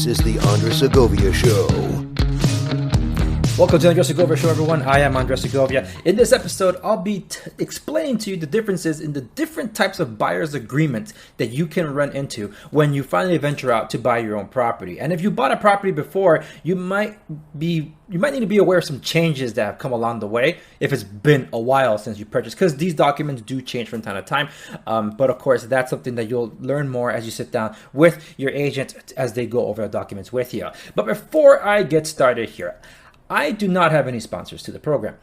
is the Andres Segovia Show. Welcome to the Andres Segovia Show, everyone. I am Andres Segovia. In this episode, I'll be explaining to you the differences in the different types of buyer's agreements that you can run into when you finally venture out to buy your own property. And if you bought a property before, you might need to be aware of some changes that have come along the way if it's been a while since you purchased, because these documents do change from time to time. But of course, that's something that you'll learn more as you sit down with your agent as they go over the documents with you. But before I get started here, I do not have any sponsors to the program,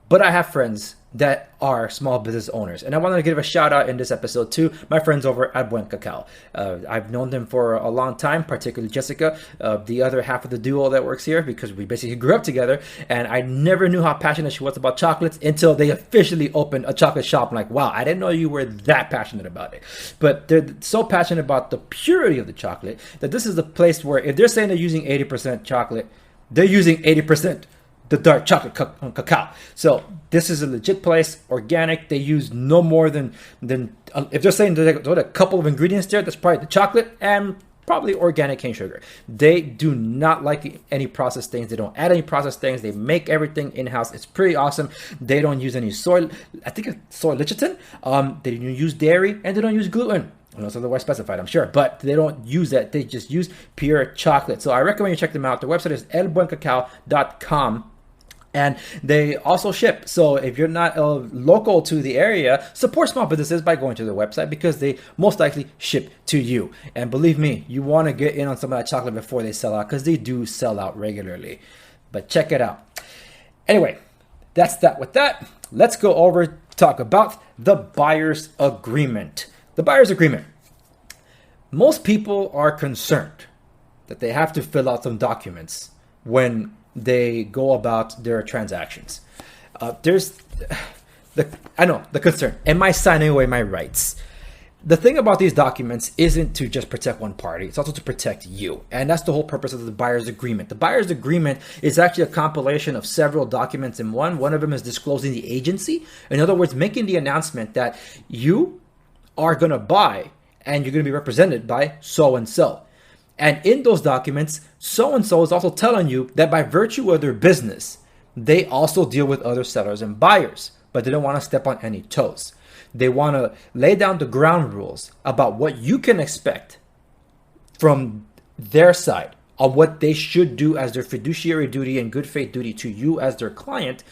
but I have friends that are small business owners. And I wanted to give a shout out in this episode to my friends over at Buen Cacao. I've known them for a long time, particularly Jessica, the other half of the duo that works here, because we basically grew up together. And I never knew how passionate she was about chocolates until they officially opened a chocolate shop. I'm like, wow, I didn't know you were that passionate about it. But they're so passionate about the purity of the chocolate that this is a place where if they're saying they're using 80% chocolate, they're using 80% the dark chocolate cacao. So this is a legit place, organic. They use no more than if they're saying there's a couple of ingredients there, that's probably the chocolate and probably organic cane sugar. They do not like any processed things. They don't add any processed things. They make everything in-house. It's pretty awesome. They don't use any soy. I think it's soy lecithin. They don't use dairy, and they don't use gluten. Unless otherwise specified, I'm sure, but they don't use that. They just use pure chocolate. So I recommend you check them out. Their website is elbuencacao.com, and they also ship. So if you're not local to the area, support small businesses by going to their website, because they most likely ship to you. And believe me, you want to get in on some of that chocolate before they sell out, because they do sell out regularly. But check it out. Anyway, that's that. With that, let's go over to talk about the buyer's agreement. The buyer's agreement. Most people are concerned that they have to fill out some documents when they go about their transactions. There's the concern. Am I signing away my rights? The thing about these documents isn't to just protect one party. It's also to protect you. And that's the whole purpose of the buyer's agreement. The buyer's agreement is actually a compilation of several documents in one. One of them is disclosing the agency. In other words, making the announcement that you are going to buy and you're going to be represented by so-and-so. And in those documents, so-and-so is also telling you that by virtue of their business, they also deal with other sellers and buyers, but they don't want to step on any toes. They want to lay down the ground rules about what you can expect from their side on what they should do as their fiduciary duty and good faith duty to you as their client,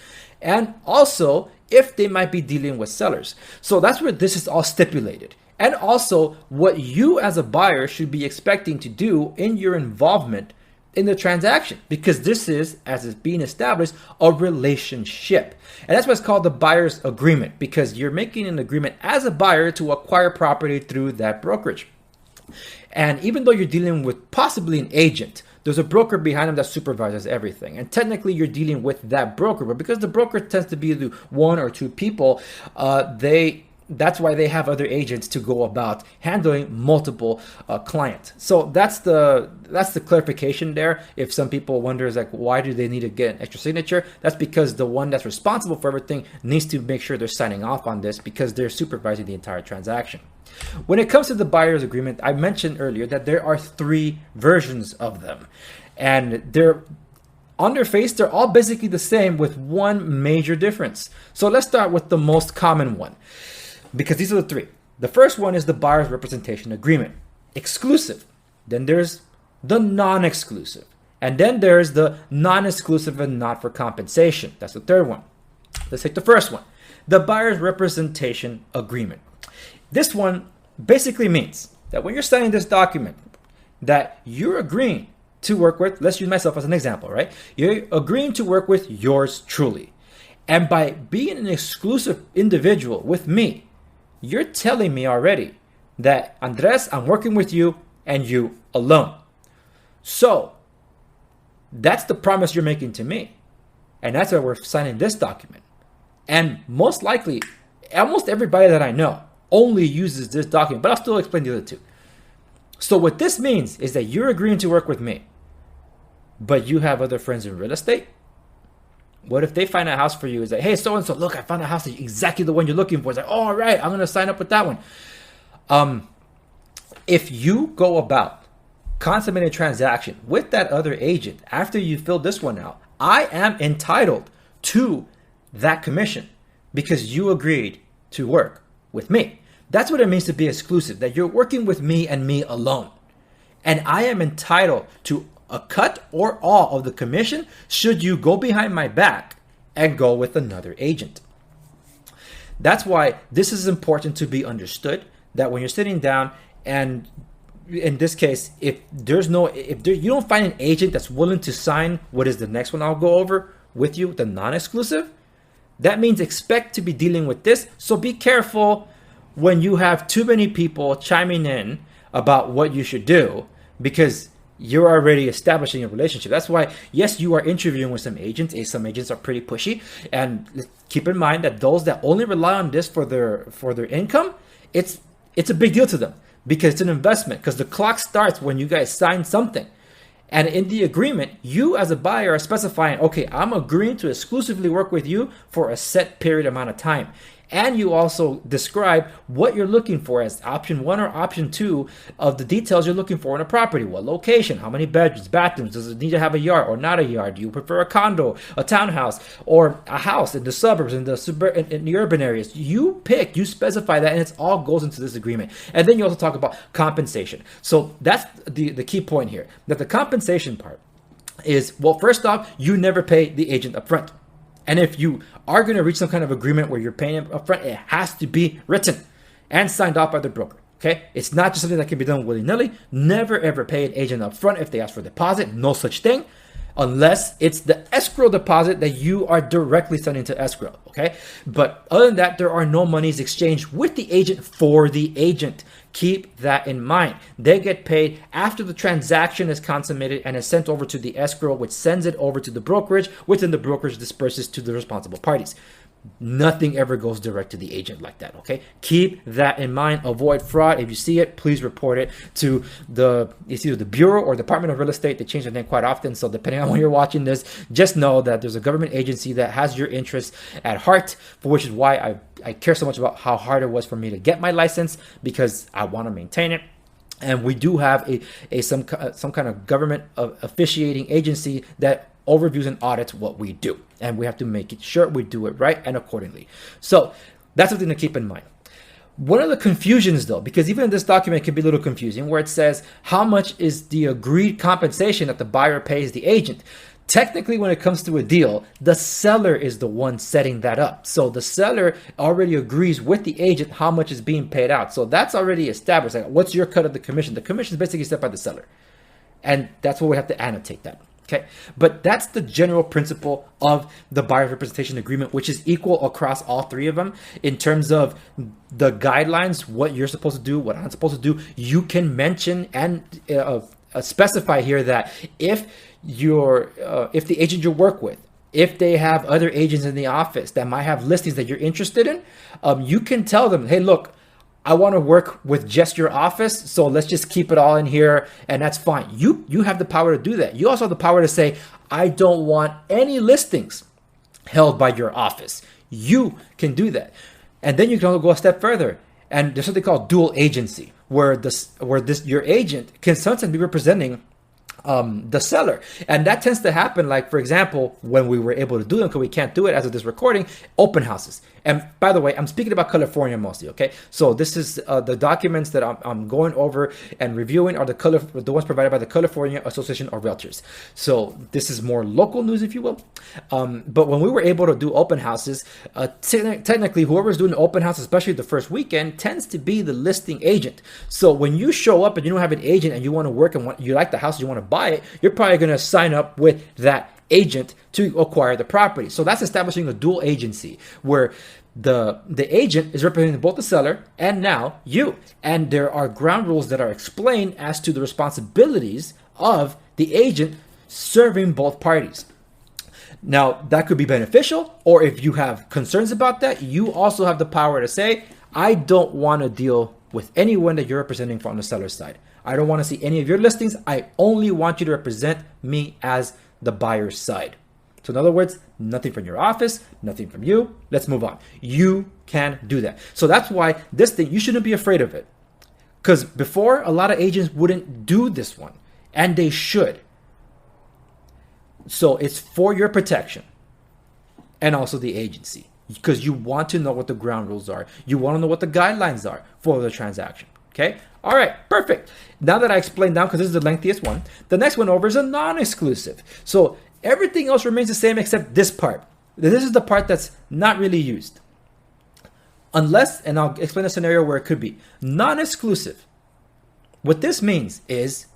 and also if they might be dealing with sellers. So that's where this is all stipulated. And also what you as a buyer should be expecting to do in your involvement in the transaction, because this is, as is being established, a relationship. And that's what's called the buyer's agreement, because you're making an agreement as a buyer to acquire property through that brokerage. And even though you're dealing with possibly an agent, there's a broker behind them that supervises everything. And technically you're dealing with that broker, but because the broker tends to be the one or two people, that's why they have other agents to go about handling multiple clients. So that's the clarification there. If some people wonder, is like, why do they need to get an extra signature? That's because the one that's responsible for everything needs to make sure they're signing off on this, because they're supervising the entire transaction. When it comes to the buyer's agreement, I mentioned earlier that there are 3 versions of them, and they're on their face, they're all basically the same with one major difference. So let's start with the most common one, because these are the 3. The first one is the buyer's representation agreement, exclusive. Then there's the non-exclusive, and then there's the non-exclusive and not for compensation. That's the third one. Let's take the first one, the buyer's representation agreement. This one basically means that when you're signing this document, that you're agreeing to work with, let's use myself as an example, right? You're agreeing to work with yours truly. And by being an exclusive individual with me, you're telling me already that, Andres, I'm working with you and you alone. So that's the promise you're making to me. And that's why we're signing this document. And most likely, almost everybody that I know only uses this document, but I'll still explain the other 2. So what this means is that you're agreeing to work with me, but you have other friends in real estate. What if they find a house for you? Is like, hey, so-and-so, look, I found a house that's exactly the one you're looking for. It's like, oh, all right, I'm going to sign up with that one. If you go about consummate a transaction with that other agent after you fill this one out, I am entitled to that commission because you agreed to work with me. That's what it means to be exclusive, that you're working with me and me alone. And I am entitled to a cut or all of the commission should you go behind my back and go with another agent. That's why this is important to be understood, that when you're sitting down, and in this case, if you don't find an agent that's willing to sign what is the next one I'll go over with you, the non-exclusive, that means expect to be dealing with this. So be careful when you have too many people chiming in about what you should do, because you're already establishing a relationship. That's why, yes, you are interviewing with some agents. Some agents are pretty pushy, and keep in mind that those that only rely on this for their income, it's a big deal to them because it's an investment. Because the clock starts when you guys sign something, and in the agreement, you as a buyer are specifying, okay, I'm agreeing to exclusively work with you for a set period amount of time. And you also describe what you're looking for as option 1 or option 2 of the details you're looking for in a property. What location, how many bedrooms, bathrooms, does it need to have a yard or not a yard? Do you prefer a condo, a townhouse, or a house in the suburbs, in the urban areas? You pick, you specify that, and it all goes into this agreement. And then you also talk about compensation. So that's the key point here, that the compensation part is, well, first off, you never pay the agent upfront. And if you are going to reach some kind of agreement where you're paying him upfront, it has to be written and signed off by the broker. Okay, it's not just something that can be done willy-nilly. Never ever pay an agent upfront if they ask for a deposit. No such thing, unless it's the escrow deposit that you are directly sending to escrow. Okay, but other than that, there are no monies exchanged with the agent for the agent. Keep that in mind. They get paid after the transaction is consummated and is sent over to the escrow, which sends it over to the brokerage, which then the brokerage disperses to the responsible parties. Nothing ever goes direct to the agent like that, okay? Keep that in mind. Avoid fraud. If you see it, please report it to it's either the Bureau or Department of Real Estate. They change their name quite often, so depending on when you're watching this, just know that there's a government agency that has your interests at heart, for which is why I care so much about how hard it was for me to get my license, because I want to maintain it. And we do have some kind of government officiating agency that overviews and audits what we do, and we have to make it sure we do it right and accordingly. So that's something to keep in mind. One of the confusions, though, because even in this document it can be a little confusing, where it says how much is the agreed compensation that the buyer pays the agent. Technically, when it comes to a deal, the seller is the one setting that up. So the seller already agrees with the agent how much is being paid out. So that's already established. Like, what's your cut of the commission? The commission is basically set by the seller, and that's what we have to annotate that. Okay, but that's the general principle of the buyer's representation agreement, which is equal across all three of them in terms of the guidelines, what you're supposed to do, what I'm supposed to do. You can mention and specify here that if the agent you work with, if they have other agents in the office that might have listings that you're interested in, you can tell them, hey, look, I want to work with just your office, so let's just keep it all in here, and that's fine. You have the power to do that. You also have the power to say, I don't want any listings held by your office. You can do that. And then you can also go a step further, and there's something called dual agency, where your agent can sometimes be representing the seller. And that tends to happen, like, for example, when we were able to do them, because we can't do it as of this recording, open houses. And by the way, I'm speaking about California mostly, okay? So this is the documents that I'm going over and reviewing are the ones provided by the California Association of Realtors. So this is more local news, if you will. But when we were able to do open houses, technically whoever's doing the open house, especially the first weekend, tends to be the listing agent. So when you show up and you don't have an agent and you want to work and you like the house, you want to buy it, you're probably going to sign up with that agent to acquire the property. So that's establishing a dual agency where the agent is representing both the seller and now you. And there are ground rules that are explained as to the responsibilities of the agent serving both parties. Now, that could be beneficial, or if you have concerns about that, you also have the power to say, I don't want to deal with anyone that you're representing from the seller's side. I don't want to see any of your listings. I only want you to represent me as the buyer's side. So in other words, nothing from your office, nothing from you. Let's move on. You can do that. So that's why this thing, you shouldn't be afraid of it. Because before, a lot of agents wouldn't do this one. and they should. So it's for your protection and also the agency, because you want to know what the ground rules are. You want to know what the guidelines are for the transaction. Okay? All right, perfect. Now that I explained down, because this is the lengthiest one, the next one over is a non-exclusive. So everything else remains the same except this part. This is the part that's not really used. Unless, and I'll explain a scenario where it could be non-exclusive. What this means is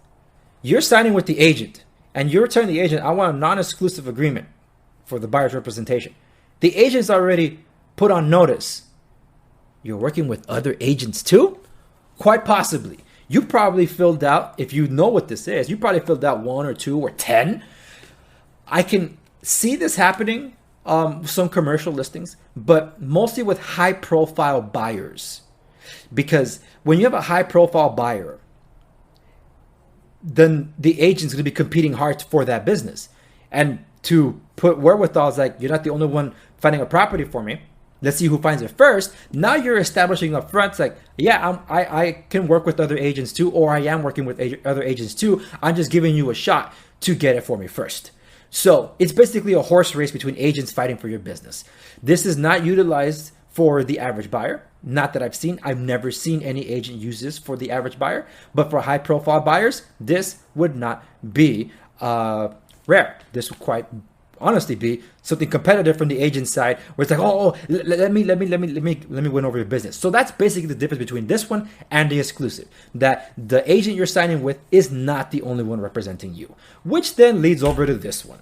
you're signing with the agent and you're telling the agent, I want a non-exclusive agreement for the buyer's representation. The agent's already put on notice. You're working with other agents too? Quite possibly. You probably filled out, if you know what this is, you probably filled out 1 or 2 or 10. I can see this happening, some commercial listings, but mostly with high profile buyers. Because when you have a high profile buyer, then the agent's going to be competing hard for that business. And to put wherewithal is like, you're not the only one finding a property for me. Let's see who finds it first. Now you're establishing up front, it's like, yeah, I can work with other agents too, or I am working with other agents too. I'm just giving you a shot to get it for me first. So it's basically a horse race between agents fighting for your business. This is not utilized for the average buyer. Not that I've seen. I've never seen any agent use this for the average buyer. But for high profile buyers, this would not be rare. This would quite honestly be something competitive from the agent side, where it's like, let me win over your business. So that's basically the difference between this one and the exclusive, that the agent you're signing with is not the only one representing you, which then leads over to this one.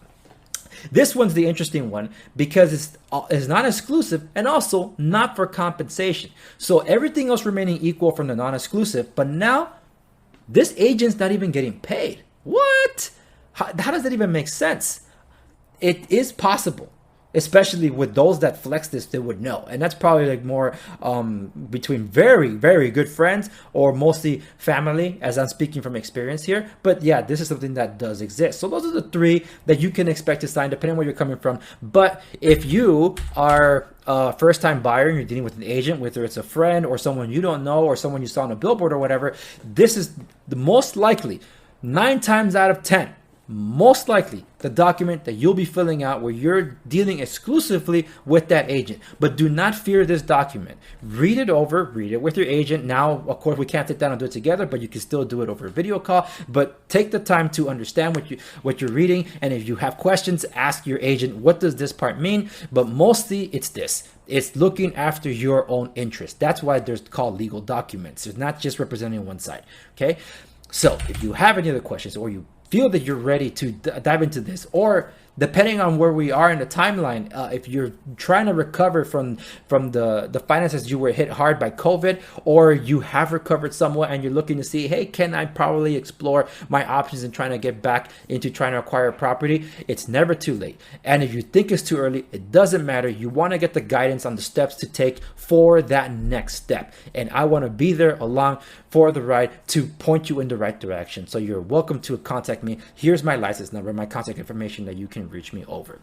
This one's the interesting one because it's not exclusive and also not for compensation. So everything else remaining equal from the non-exclusive, but now this agent's not even getting paid. What? How does that even make sense? It is possible, especially with those that flex this, they would know. And that's probably like more between very, very good friends or mostly family, as I'm speaking from experience here. But yeah, this is something that does exist. So those are the 3 that you can expect to sign, depending on where you're coming from. But if you are a first-time buyer and you're dealing with an agent, whether it's a friend or someone you don't know or someone you saw on a billboard or whatever, this is the most likely, 9 times out of 10, most likely the document that you'll be filling out where you're dealing exclusively with that agent. But do not fear this document. Read it over, read it with your agent. Now, of course, we can't sit down and do it together, but you can still do it over a video call. But take the time to understand what you're reading. And if you have questions, ask your agent, what does this part mean? But mostly it's this. It's looking after your own interest. That's why there's called legal documents. It's not just representing one side. Okay. So if you have any other questions or you feel that you're ready to dive into this, or depending on where we are in the timeline, if you're trying to recover from the finances you were hit hard by COVID, or you have recovered somewhat and you're looking to see, hey, can I probably explore my options and trying to get back into trying to acquire property, it's never too late. And if you think it's too early, it doesn't matter. You want to get the guidance on the steps to take for that next step. And I want to be there along for the ride to point you in the right direction. So you're welcome to contact me. Here's my license number, my contact information that you can reach me over.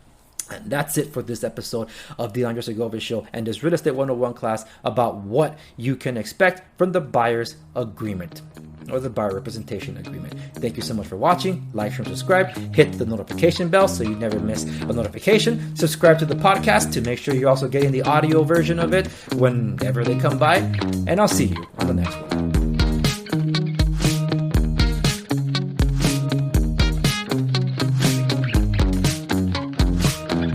And that's it for this episode of the Andre Segovia Show and this Real Estate 101 class about what you can expect from the buyer's agreement or the buyer representation agreement. Thank you so much for watching. Like, share, and subscribe. Hit the notification bell so you never miss a notification. Subscribe to the podcast to make sure you're also getting the audio version of it whenever they come by. And I'll see you on the next one.